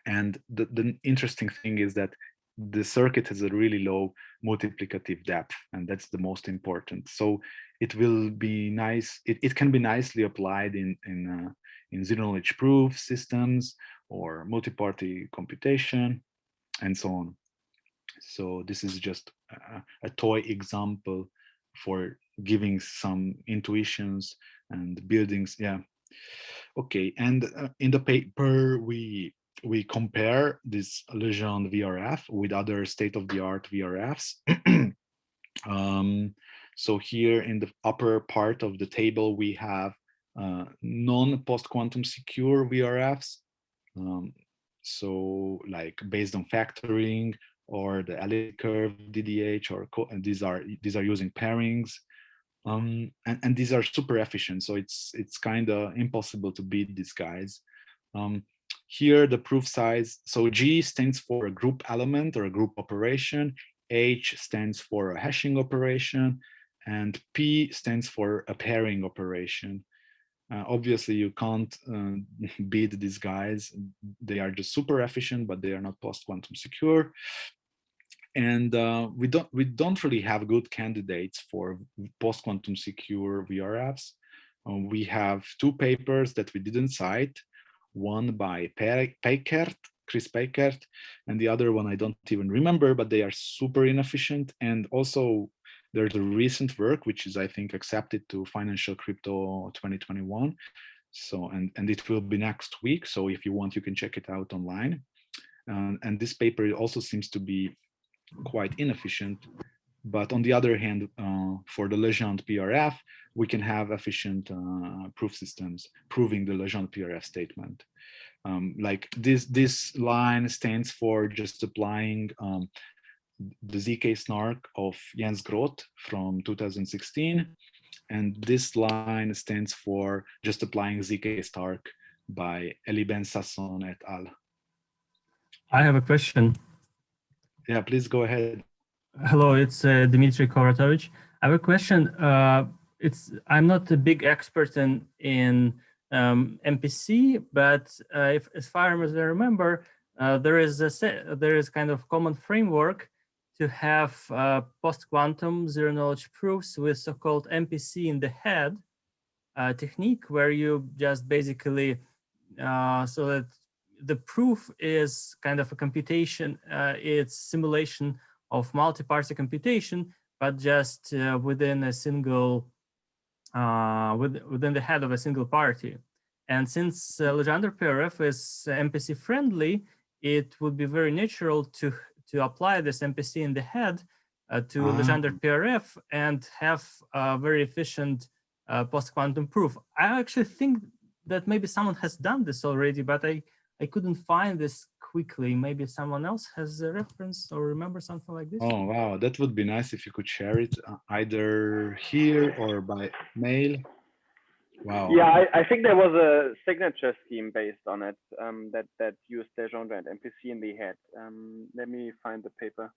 B: And the interesting thing is that the circuit has a really low multiplicative depth, and that's the most important. So it will be nice. It can be nicely applied in zero-knowledge proof systems or multi-party computation, and so on. So this is just a toy example for giving some intuitions and buildings. Yeah. Okay. And in the paper we compare this Legendre VRF with other state-of-the-art VRFs. So here in the upper part of the table, we have non-post-quantum secure VRFs. So like based on factoring or the elliptic curve DDH, or these are using pairings. And these are super efficient. So it's kind of impossible to beat these guys. Here, the proof size, so G stands for a group element or a group operation, H stands for a hashing operation, and P stands for a pairing operation. Obviously, you can't beat these guys. They are just super efficient, but they are not post-quantum secure. And we don't really have good candidates for post-quantum secure VRFs. We have 2 papers that we didn't cite. One by Chris Péter, and the other one I don't even remember, but they are super inefficient. And also there's a recent work, which is, I think, accepted to Financial Crypto 2021. So, and it will be next week. So if you want, you can check it out online. And this paper also seems to be quite inefficient. But on the other hand, for the Legendre PRF, we can have efficient proof systems proving the Legendre PRF statement. Like this line stands for just applying the ZK snark of Jens Groth from 2016. And this line stands for just applying ZK Stark by Elie Ben-Sasson et al.
G: I have a question.
B: Yeah, please go ahead.
G: Hello, it's Dmitry Koratovich. I have a question. I'm not a big expert in MPC, but as far as I remember, there is kind of common framework to have post-quantum zero-knowledge proofs with so-called MPC in the head technique, where you just basically so that the proof is kind of a computation. It's simulation of multi-party computation, but just within a single, within the head of a single party. And since Legendre PRF is MPC friendly, it would be very natural to to apply this MPC in the head to Legendre PRF and have a very efficient post-quantum proof. I actually think that maybe someone has done this already, but I couldn't find this quickly. Maybe someone else has a reference or remember something like this.
B: Oh, wow. That would be nice if you could share it either here or by mail. Wow.
H: Yeah, I think there was a signature scheme based on it that used Legendre and MPC in the head. Let me find the paper.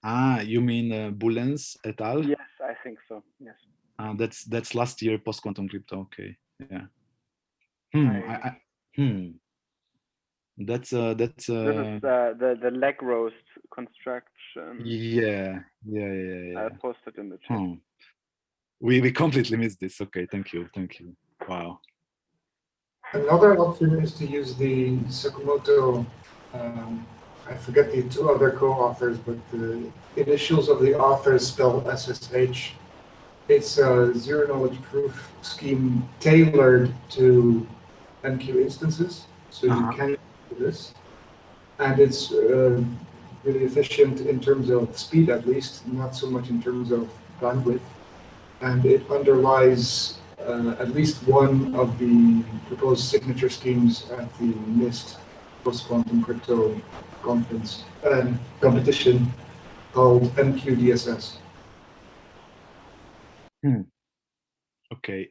B: Ah, you mean Boulens et al?
H: Yes, I think so. Yes.
B: That's last year post-quantum crypto. Okay. Yeah. That's
H: this is the leg roast construction.
B: Yeah.
H: I posted in the chat.
B: We completely missed this. Okay, thank you. Wow.
D: Another option is to use the Sakamoto, I forget the two other co-authors, but the initials of the authors spell SSH. It's a zero-knowledge proof scheme tailored to MQ instances, so you can do this. And it's really efficient in terms of speed, at least, not so much in terms of bandwidth. And it underlies at least one of the proposed signature schemes at the NIST post-quantum crypto conference competition called MQDSS.
B: Okay.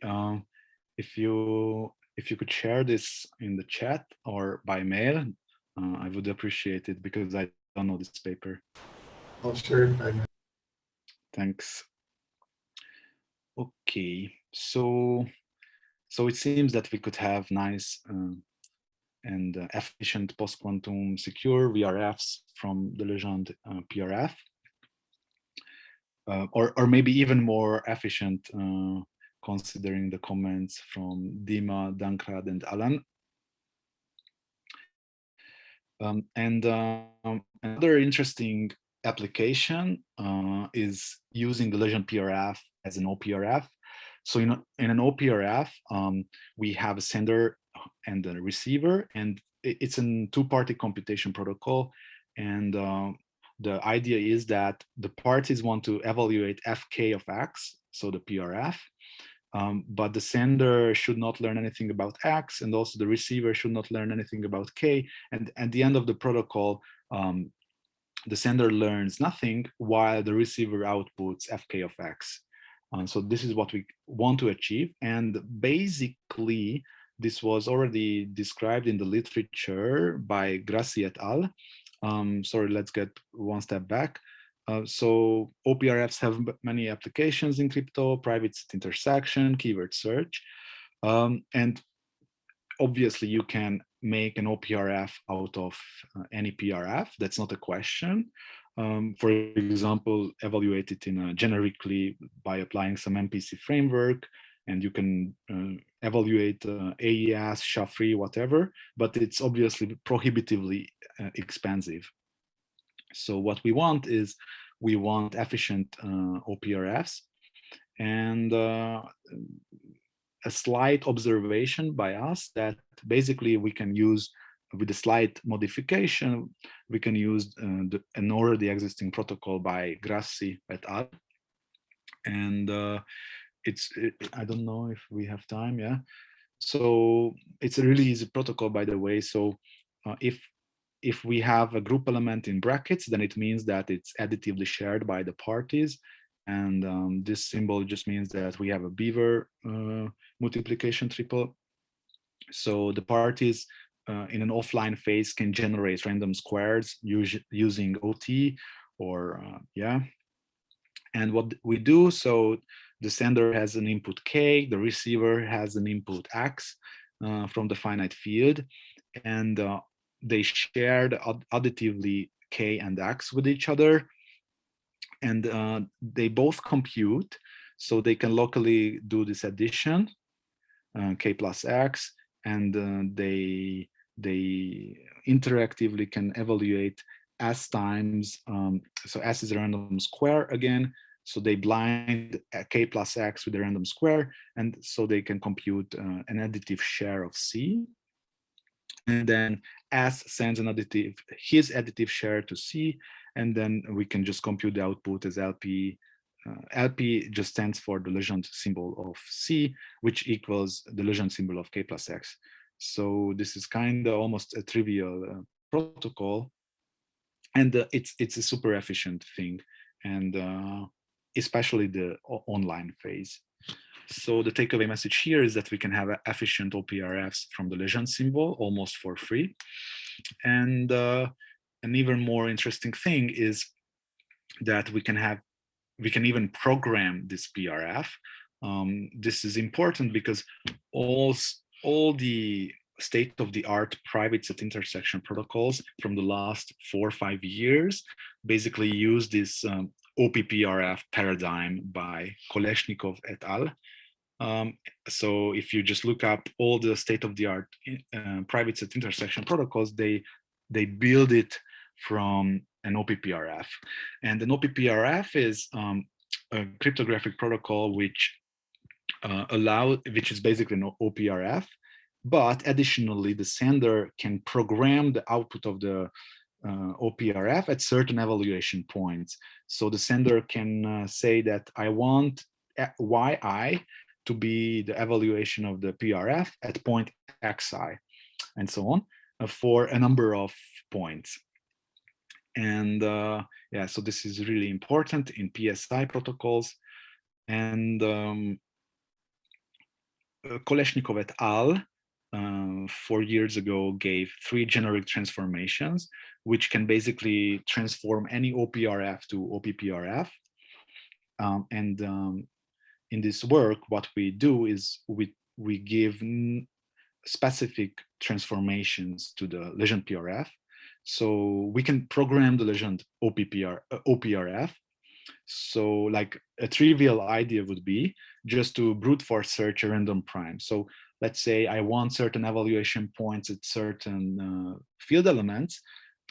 B: If you could share this in the chat or by mail, I would appreciate it because I don't know this paper.
D: I'll share it by mail.
B: Thanks. Okay, so it seems that we could have nice and efficient post-quantum secure VRFs from the Legendre PRF, or maybe even more efficient considering the comments from Dima, Dankrad, and Alan. Another interesting application is using the Legendre PRF as an OPRF. So in an OPRF, we have a sender and a receiver, and it's a two-party computation protocol. And the idea is that the parties want to evaluate fk of x, so the PRF, but the sender should not learn anything about x, and also the receiver should not learn anything about k. And at the end of the protocol, the sender learns nothing while the receiver outputs fk of x. So this is what we want to achieve. And basically, this was already described in the literature by Grassi et al. Sorry, let's get one step back. So OPRFs have many applications in crypto: private set intersection, keyword search. And obviously, you can make an OPRF out of any PRF. That's not a question. For example, evaluate it generically by applying some MPC framework, and you can evaluate AES, SHA-free, whatever, but it's obviously prohibitively expensive. So what we want is we want efficient OPRFs, and a slight observation by us that basically we can use, with a slight modification, we can use an already existing protocol by Grassi et al. And I don't know if we have time, yeah. So it's a really easy protocol, by the way. So if we have a group element in brackets, then it means that it's additively shared by the parties. And this symbol just means that we have a beaver multiplication triple. So the parties in an offline phase can generate random squares using OT or yeah. And what we do, so the sender has an input k, the receiver has an input x from the finite field, and they shared additively k and x with each other, and they both compute, so they can locally do this addition, k plus x, and they interactively can evaluate s times, so s is a random square again, so they blind k plus x with a random square, and so they can compute an additive share of c. And then s sends his additive share to c, and then we can just compute the output as LP. LP just stands for the Legendre symbol of C, which equals the Legendre symbol of K plus X. So this is kind of almost a trivial protocol, and it's a super efficient thing, and especially the online phase. So the takeaway message here is that we can have efficient OPRFs from the Legendre symbol almost for free. And an even more interesting thing is that we can even program this PRF. This is important because all the state-of-the-art private set intersection protocols from the last 4 or 5 years basically use this OPPRF paradigm by Kolesnikov et al. So if you just look up all the state-of-the-art private set intersection protocols, they build it from an OPPRF. And an OPPRF is a cryptographic protocol which which is basically an OPRF, but additionally the sender can program the output of the OPRF at certain evaluation points. So the sender can say that I want yi to be the evaluation of the PRF at point xi, and so on, for a number of points. And yeah, so this is really important in PSI protocols. And Kolesnikov et al. 4 years ago gave 3 generic transformations, which can basically transform any OPRF to OPPRF. In this work, what we do is we give specific transformations to the Legendre PRF. So we can program the Legendre OPRF. So like a trivial idea would be just to brute force search a random prime. So let's say I want certain evaluation points at certain field elements,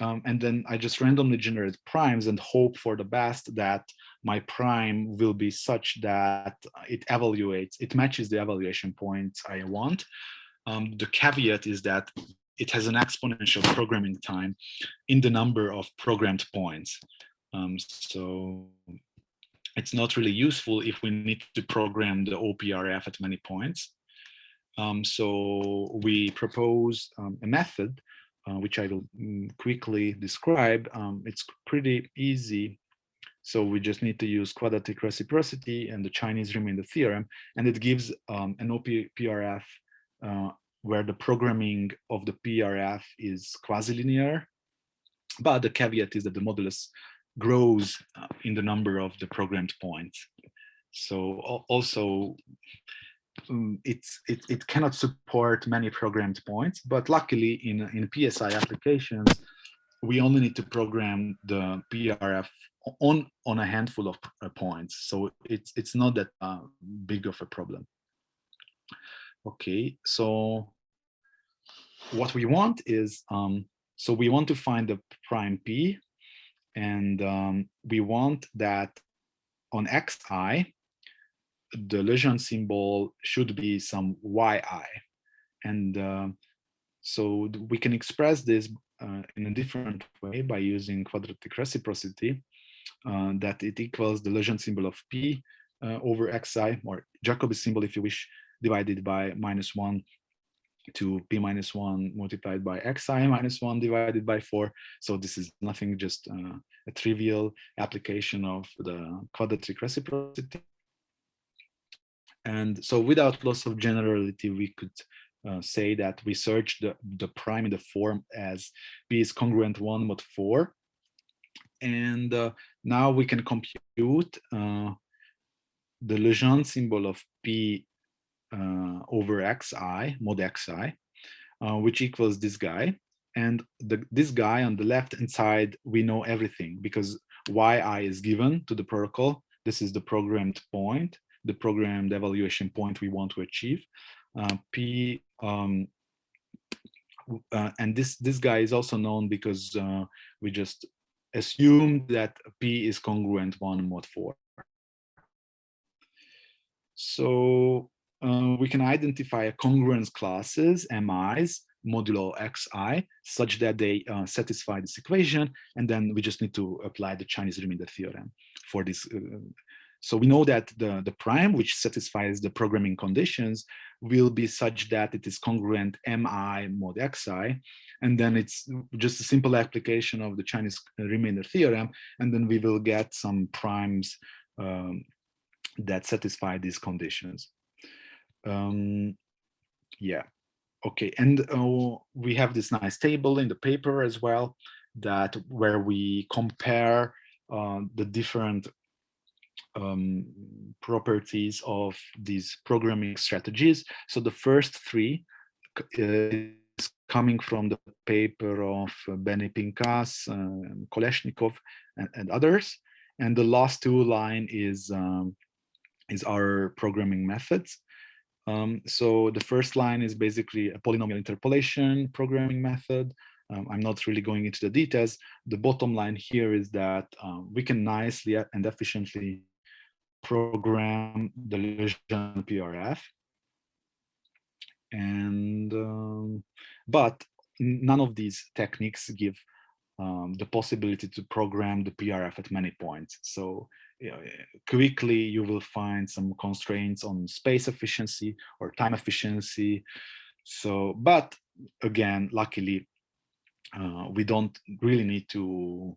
B: and then I just randomly generate primes and hope for the best that my prime will be such that it matches the evaluation points I want. The caveat is that it has an exponential programming time in the number of programmed points. So it's not really useful if we need to program the OPRF at many points. So we propose a method, which I will quickly describe. It's pretty easy. So we just need to use quadratic reciprocity and the Chinese remainder theorem, and it gives an OPPRF where the programming of the PRF is quasi-linear, but the caveat is that the modulus grows in the number of the programmed points. So also it cannot support many programmed points, but luckily in PSI applications, we only need to program the PRF on a handful of points. So it's not that big of a problem. Okay, so what we want is, so we want to find the prime P, and we want that on xi, the Legendre symbol should be some yi. And so we can express this in a different way by using quadratic reciprocity, that it equals the Legendre symbol of P over xi, or Jacobi symbol if you wish, divided by -1 to P minus 1 multiplied by xi minus 1 divided by 4. So this is nothing, just a trivial application of the quadratic reciprocity. And so without loss of generality, we could say that we search the prime in the form as P is congruent 1 mod 4. And now we can compute the Legendre symbol of P over xi, mod xi, which equals this guy. And this guy on the left-hand side, we know everything because yi is given to the protocol. This is the programmed point, the programmed evaluation point we want to achieve. P and this guy is also known because we just assumed that P is congruent 1 mod 4. So we can identify congruence classes, MIs, modulo xi such that they satisfy this equation, and then we just need to apply the Chinese remainder theorem for this. So we know that the prime which satisfies the programming conditions will be such that it is congruent mi mod xi, and then it's just a simple application of the Chinese remainder theorem, and then we will get some primes that satisfy these conditions. Yeah, okay, and we have this nice table in the paper as well, that where we compare the different properties of these programming strategies. So the first three is coming from the paper of Benny Pincas, Kolesnikov, and others, and the last two line is our programming methods. So the first line is basically a polynomial interpolation programming method. I'm not really going into the details. The bottom line here is that we can nicely and efficiently program the Legendre PRF, and but none of these techniques give the possibility to program the PRF at many points. So quickly you will find some constraints on space efficiency or time efficiency. So, but again, luckily, we don't really need to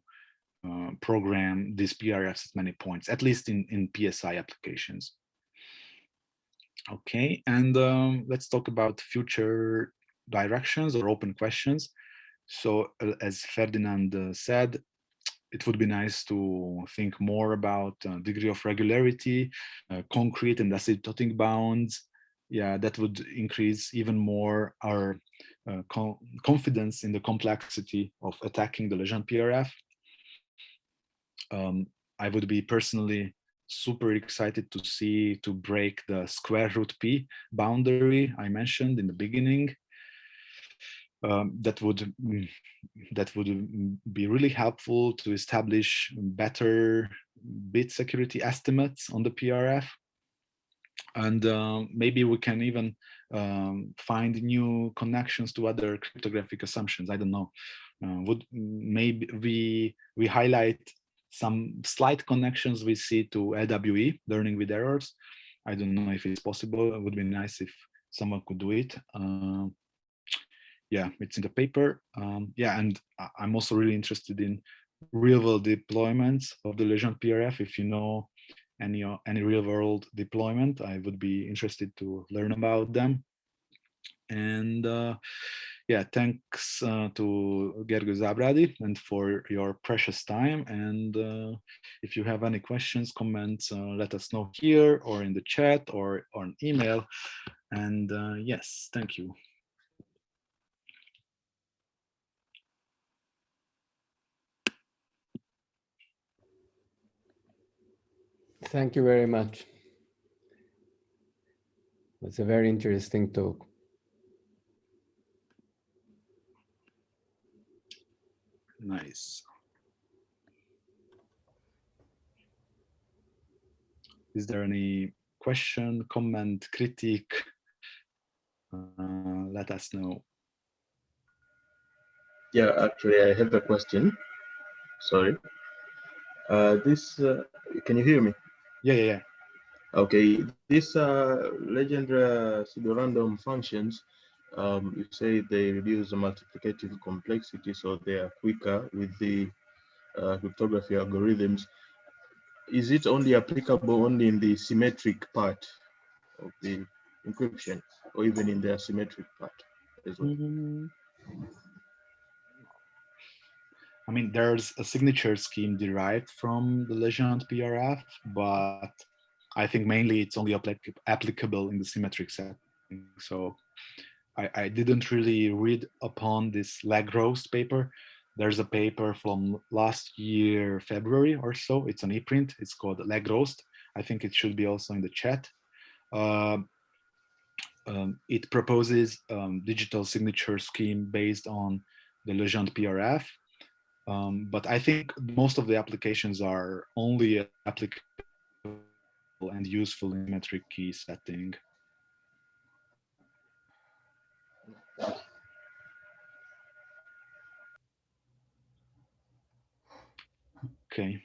B: program these PRFs at many points, at least in PSI applications. Okay, and let's talk about future directions or open questions. So as Ferdinand said, it would be nice to think more about degree of regularity, concrete and asymptotic bounds. Yeah, that would increase even more our confidence in the complexity of attacking the Legendre PRF. I would be personally super excited to break the square root p boundary I mentioned in the beginning. That would be really helpful to establish better bit security estimates on the PRF, and maybe we can even find new connections to other cryptographic assumptions. I don't know. Would maybe we highlight some slight connections we see to LWE, learning with errors. I don't know if it's possible. It would be nice if someone could do it. Yeah, it's in the paper. Yeah, and I'm also really interested in real-world deployments of the Legendre PRF. If you know any real-world deployment, I would be interested to learn about them. And yeah, thanks to Gergő Zábrádi and for your precious time. And if you have any questions, comments, let us know here or in the chat or on email. And yes, thank you.
A: Thank you very much. It's a very interesting talk.
B: Nice. Is there any question, comment, critique? Let us know.
F: Yeah, actually, I have a question. Sorry. Can you hear me?
B: Yeah.
F: Okay, this Legendre Pseudorandom functions, you say they reduce the multiplicative complexity, so they are quicker with the cryptography algorithms. Is it only applicable only in the symmetric part of the encryption, or even in the asymmetric part as well?
B: I mean, there's a signature scheme derived from the Legendre PRF, but I think mainly it's only applicable in the symmetric setting. So I didn't really read upon this Legendre paper. There's a paper from last year, February or so. It's an e-print. It's called Legendre. I think it should be also in the chat. It proposes digital signature scheme based on the Legendre PRF. But I think most of the applications are only applicable and useful in metric key setting. Okay.